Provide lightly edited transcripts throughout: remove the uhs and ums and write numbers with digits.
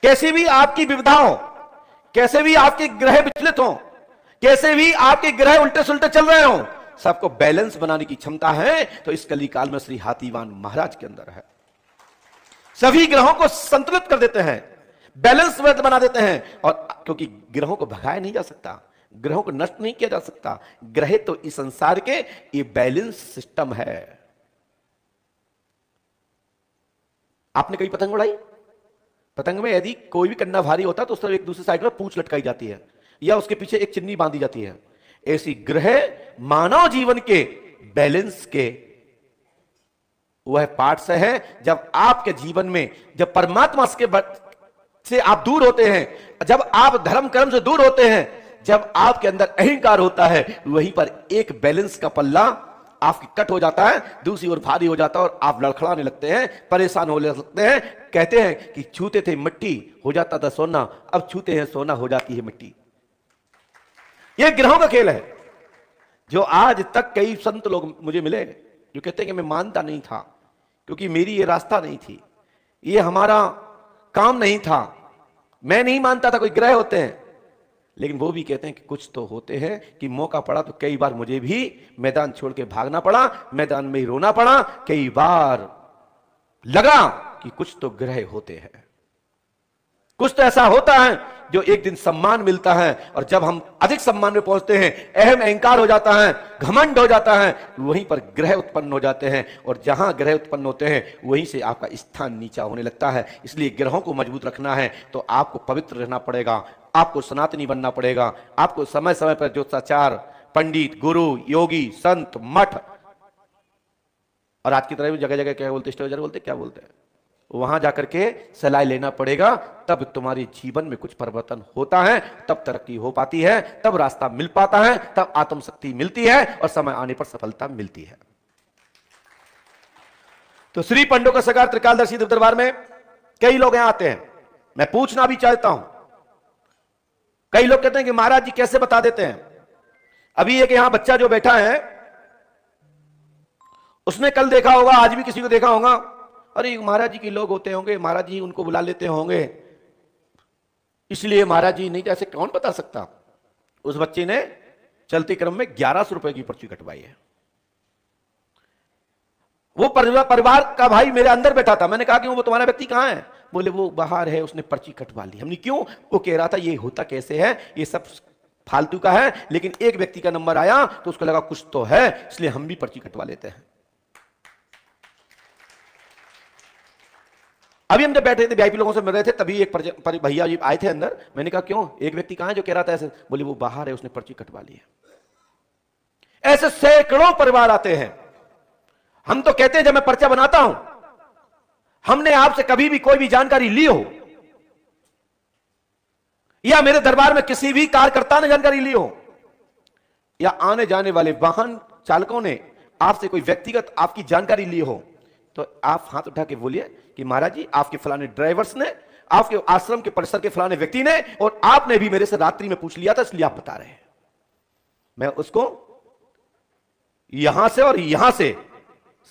कैसी भी आपकी विविधा हो, कैसे भी आपके ग्रह विचलित हो, कैसे भी आपके ग्रह उल्टे सुल्टे चल रहे हो, सबको बैलेंस बनाने की क्षमता है तो इस कली काल में श्री हाथीवान महाराज के अंदर है। सभी ग्रहों को संतुलित कर देते हैं, बैलेंस बना देते हैं। और क्योंकि ग्रहों को भगाया नहीं जा सकता, ग्रहों को नष्ट नहीं किया जा सकता, ग्रह तो इस संसार के ये बैलेंस सिस्टम है। आपने कभी पतंग उड़ाई? पतंग में यदि कोई भी कन्ना भारी होता तो उस तरफ एक दूसरी साइड में पूंछ लटकाई जाती है या उसके पीछे एक चिन्नी बांधी जाती है। ऐसी ग्रह मानव जीवन के बैलेंस के वह पार्ट्स है। जब आपके जीवन में, जब परमात्मा से आप दूर होते हैं, जब आप धर्म कर्म से दूर होते हैं, जब आपके अंदर अहंकार होता है, वहीं पर एक बैलेंस का पल्ला आपकी कट हो जाता है, दूसरी ओर भारी हो जाता है और आप लड़खड़ाने लगते हैं, परेशान होने लगते हैं। कहते हैं कि छूते थे मिट्टी हो जाता था सोना, अब छूते हैं सोना हो जाती है मिट्टी। यह ग्रहों का खेल है। जो आज तक कई संत लोग मुझे मिले जो कहते हैं कि मैं मानता नहीं था क्योंकि मेरी ये रास्ता नहीं थी, ये हमारा काम नहीं था, मैं नहीं मानता था कोई ग्रह होते हैं। लेकिन वो भी कहते हैं कि कुछ तो होते हैं कि मौका पड़ा तो कई बार मुझे भी मैदान छोड़ के भागना पड़ा, मैदान में ही रोना पड़ा, कई बार लगा कि कुछ तो ग्रह होते हैं, कुछ तो ऐसा होता है जो एक दिन सम्मान मिलता है। और जब हम अधिक सम्मान में पहुंचते हैं, अहम अहंकार हो जाता है, घमंड हो जाता है, वहीं पर ग्रह उत्पन्न हो जाते हैं। और जहां ग्रह उत्पन्न होते हैं वहीं से आपका स्थान नीचा होने लगता है। इसलिए ग्रहों को मजबूत रखना है तो आपको पवित्र रहना पड़ेगा, आपको सनातनी बनना पड़ेगा, आपको समय समय पर ज्योतिषाचार, पंडित, गुरु, योगी, संत, मठ, और आज की तरह जगह जगह क्या बोलते, स्टेज बोलते, क्या बोलते हैं, वहां जाकर के सलाह लेना पड़ेगा। तब तुम्हारे जीवन में कुछ परिवर्तन होता है, तब तरक्की हो पाती है, तब रास्ता मिल पाता है, तब आत्मशक्ति मिलती है और समय आने पर सफलता मिलती है। तो श्री पंडों का सरकार त्रिकालदर्शी दरबार में कई लोग यहां आते हैं। मैं पूछना भी चाहता हूं, कई लोग कहते हैं कि महाराज जी कैसे बता देते हैं। अभी एक यहां बच्चा जो बैठा है, उसने कल देखा होगा, आज भी किसी को देखा होगा, अरे महाराज जी के लोग होते होंगे, महाराज जी उनको बुला लेते होंगे, इसलिए महाराज जी नहीं, जैसे कौन बता सकता। उस बच्चे ने चलते क्रम में 1100 रुपए की पर्ची कटवाई है। वो परिवार का भाई मेरे अंदर बैठा था, मैंने कहा कि वो तुम्हारा व्यक्ति कहां है? बोले वो बाहर है, उसने पर्ची कटवा ली। हमने क्यों? वो कह रहा था ये होता कैसे है, ये सब फालतू का है, लेकिन एक व्यक्ति का नंबर आया तो उसको लगा कुछ तो है, इसलिए हम भी पर्ची कटवा लेते हैं। अभी हम जब बैठे थे वीआईपी लोगों से मिल रहे थे, तभी एक भैया जी आए थे अंदर। मैंने कहा क्यों, एक व्यक्ति कहां है जो कह रहा था ऐसे? बोले वो बाहर है, उसने पर्ची कटवा ली है। ऐसे सैकड़ों परिवार आते हैं। हम तो कहते हैं जब मैं पर्चा बनाता हूं, हमने आपसे कभी भी कोई भी जानकारी ली हो या मेरे दरबार में किसी भी कार्यकर्ता ने जानकारी ली हो या आने जाने वाले वाहन चालकों ने आपसे कोई व्यक्तिगत आपकी जानकारी ली हो, तो आप हाथ उठा के बोलिए कि महाराज जी आपके फलाने ड्राइवर्स ने, आपके आश्रम के परिसर के फलाने व्यक्ति ने, और आपने भी मेरे से रात्रि में पूछ लिया था इसलिए आप बता रहे हैं। मैं उसको यहां से और यहां से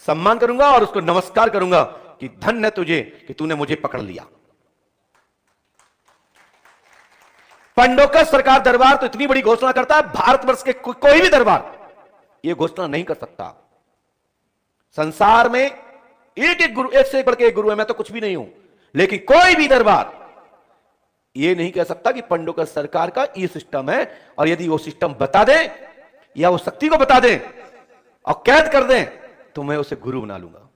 सम्मान करूंगा और उसको नमस्कार करूंगा कि धन्य तुझे कि तूने मुझे पकड़ लिया। पंडोकर सरकार दरबार तो इतनी बड़ी घोषणा करता है, भारतवर्ष के कोई भी दरबार यह घोषणा नहीं कर सकता। संसार में एक एक गुरु, एक से बढ़ के एक गुरु है, मैं तो कुछ भी नहीं हूं, लेकिन कोई भी दरबार यह नहीं कह सकता कि पंडोकर सरकार का यह सिस्टम है। और यदि वो सिस्टम बता दें या वो शक्ति को बता दें और कैद कर दें तो मैं उसे गुरु बना लूंगा।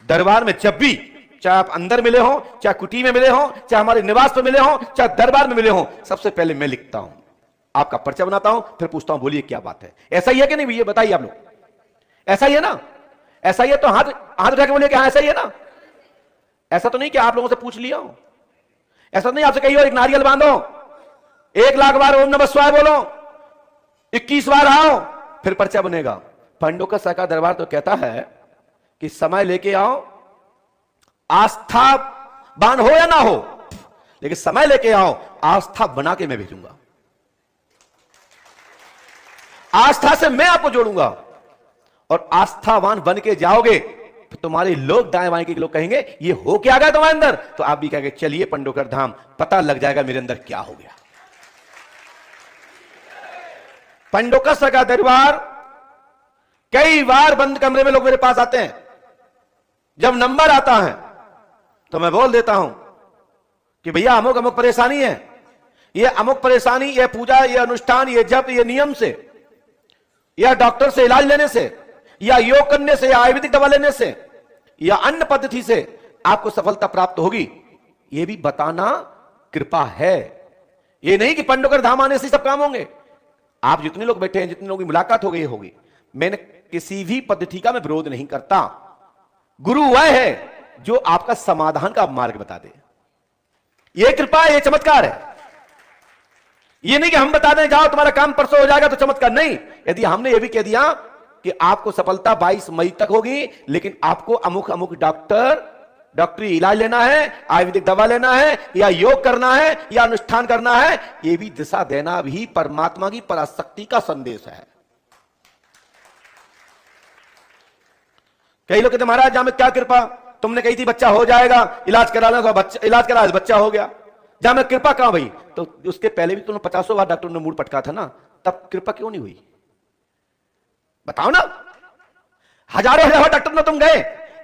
दरबार में जब भी, चाहे आप अंदर मिले हो, चाहे कुटी में मिले हो, चाहे हमारे निवास में मिले हो, चाहे दरबार में मिले हो, सबसे पहले मैं लिखता हूं, आपका पर्चा बनाता हूं, फिर पूछता हूं बोलिए क्या बात है। ऐसा ही है कि नहीं? ये बताइए आप लोग, ऐसा ही है ना? ऐसा ही है तो हाथ हाथ उठा के बोलिए कि हाँ ऐसा ही है ना। ऐसा तो नहीं कि आप लोगों से पूछ लिया हो, ऐसा नहीं आपसे कहिए एक नारियल बांधो, 1 लाख बार ओम नमः शिवाय बोलो, 21 बार आओ, फिर पर्चा बनेगा। पंडोकर सरकार दरबार तो कहता है कि समय लेके आओ, आस्थावान हो या ना हो, लेकिन समय लेके आओ, आस्था बना के मैं भेजूंगा, आस्था से मैं आपको जोड़ूंगा। और आस्थावान बन के जाओगे तुम्हारे लोग दाएं बाएं के लोग कहेंगे ये हो क्या गया तुम्हारे अंदर, तो आप भी कहेंगे चलिए पंडोकर धाम, पता लग जाएगा मेरे अंदर क्या हो गया। पंडोकर का दरबार, कई बार बंद कमरे में लोग मेरे पास आते हैं, जब नंबर आता है तो मैं बोल देता हूं कि भैया अमुक अमुक परेशानी है, ये अमुक परेशानी, ये पूजा, ये अनुष्ठान, ये जप, ये नियम से, या डॉक्टर से इलाज लेने से, या योग करने से, या आयुर्वेदिक दवा लेने से, या अन्य पद्धति से आपको सफलता प्राप्त होगी, ये भी बताना कृपा है। ये नहीं कि पंडोकर धाम आने से सब काम होंगे। आप जितने लोग बैठे हैं, जितने लोगों की मुलाकात हो गई होगी, मैंने किसी भी पद्धति का मैं विरोध नहीं करता। गुरु वह है जो आपका समाधान का मार्ग बता दे। यह कृपा है, यह चमत्कार है। यह नहीं कि हम बता दें जाओ तुम्हारा काम परसों हो जाएगा तो चमत्कार नहीं। यदि हमने यह भी कह दिया कि आपको सफलता 22 मई तक होगी, लेकिन आपको अमुक अमुक डॉक्टरी इलाज लेना है, आयुर्वेदिक दवा लेना है, या योग करना है, या अनुष्ठान करना है, यह भी दिशा देना भी परमात्मा की पराशक्ति का संदेश है। कई लोग कहते महाराज जा में क्या कृपा, तुमने कही थी बच्चा हो जाएगा, इलाज करा लो, बच्चा इलाज करा, बच्चा हो गया, जा में कृपा कहां भाई? तो उसके पहले भी तुमने 50 बार डॉक्टर ने मूड पटका था ना, तब कृपा क्यों नहीं हुई? बताओ ना। हजारों हजार डॉक्टर में तुम गए,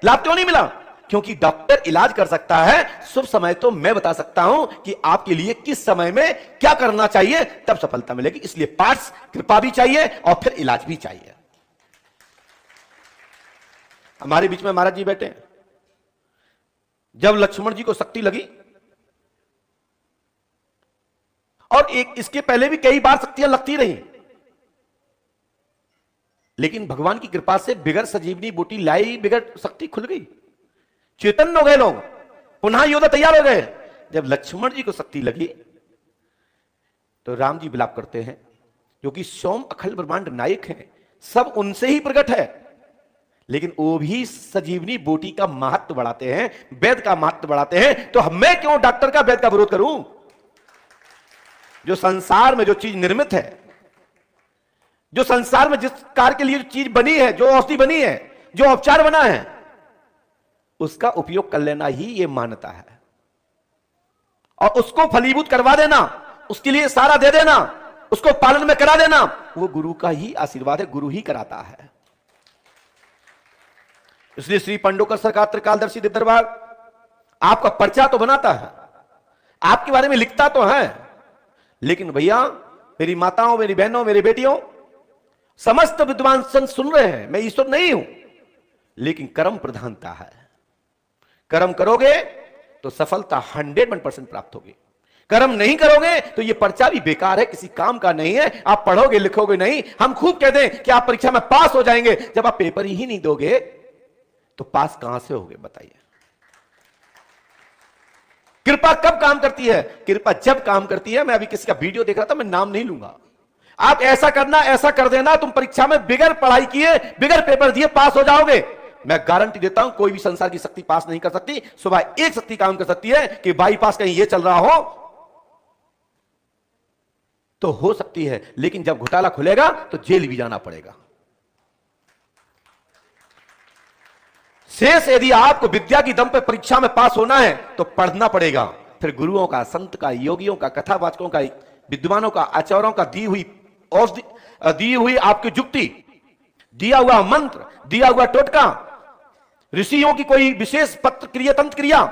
लाभ क्यों नहीं मिला? क्योंकि डॉक्टर इलाज कर सकता है, शुभ समय तो मैं बता सकता हूं कि आपके लिए किस समय में क्या करना चाहिए, तब सफलता मिलेगी। इसलिए पार्ट्स कृपा भी चाहिए और फिर इलाज भी चाहिए। हमारे बीच में महाराज जी बैठे हैं, जब लक्ष्मण जी को शक्ति लगी, और एक इसके पहले भी कई बार शक्तियां लगती रही, लेकिन भगवान की कृपा से बिगर सजीवनी बूटी लाई, बिगर शक्ति खुल गई, चेतन हो गए लोग, पुनः योद्धा तैयार हो गए। जब लक्ष्मण जी को शक्ति लगी तो राम जी विलाप करते हैं, जो कि सोम अखिल ब्रह्मांड नायक हैं, सब उनसे ही प्रकट है, लेकिन वो भी सजीवनी बूटी का महत्व बढ़ाते हैं, वेद का महत्व बढ़ाते हैं। तो मैं क्यों डॉक्टर का वेद का विरोध करूं? जो संसार में जो चीज निर्मित है, जो संसार में जिस कार्य के लिए जो चीज बनी है, जो औषधि बनी है, जो उपचार बना है, उसका उपयोग कर लेना ही ये मान्यता है, और उसको फलीभूत करवा देना, उसके लिए सारा दे देना, उसको पालन में करा देना, वो गुरु का ही आशीर्वाद है, गुरु ही कराता है। इसलिए श्री पंडोकर सरकार त्रिकालदर्शी दिव्य दरबार आपका पर्चा तो बनाता है, आपके बारे में लिखता तो है, लेकिन भैया, मेरी माताओं, मेरी बहनों, मेरी बेटियों, समस्त विद्वान संत सुन रहे हैं, मैं ईश्वर नहीं हूं, लेकिन कर्म प्रधानता है। कर्म करोगे तो सफलता 101% प्राप्त होगी। कर्म नहीं करोगे तो यह पर्चा भी बेकार है, किसी काम का नहीं है। आप पढ़ोगे लिखोगे नहीं। हम खूब कह दें कि आप परीक्षा में पास हो जाएंगे, जब आप पेपर ही नहीं दोगे तो पास कहां से होगे? बताइए। कृपा कब काम करती है? कृपा जब काम करती है, मैं अभी किसी का वीडियो देख रहा था, मैं नाम नहीं लूंगा, आप ऐसा करना, ऐसा कर देना, तुम परीक्षा में बिगर पढ़ाई किए, बिगर पेपर दिए पास हो जाओगे। मैं गारंटी देता हूं, कोई भी संसार की शक्ति पास नहीं कर सकती। सुबह एक शक्ति काम कर सकती है कि बाईपास कहीं ये चल रहा हो तो हो सकती है, लेकिन जब घोटाला खुलेगा तो जेल भी जाना पड़ेगा। शेष यदि आपको विद्या की दम पर परीक्षा में पास होना है तो पढ़ना पड़ेगा, फिर गुरुओं का, संत का, योगियों का, कथावाचकों का, विद्वानों का, आचार्यों का दी हुई औषधि, दी हुई आपकी जुक्ति, दिया हुआ मंत्र, दिया हुआ टोटका, ऋषियों की कोई विशेष पत्र क्रिया, तंत्र क्रिया,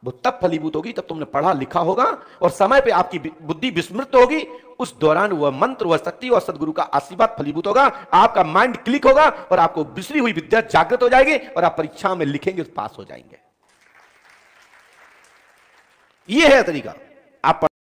वो तब फलीभूत होगी तब तुमने पढ़ा लिखा होगा और समय पे आपकी बुद्धि विस्मृत होगी। उस दौरान वह मंत्र, वह शक्ति और सदगुरु का आशीर्वाद फलीभूत होगा, आपका माइंड क्लिक होगा और आपको बिसरी हुई विद्या जागृत हो जाएगी और आप परीक्षा में लिखेंगे तो पास हो जाएंगे। यह है तरीका।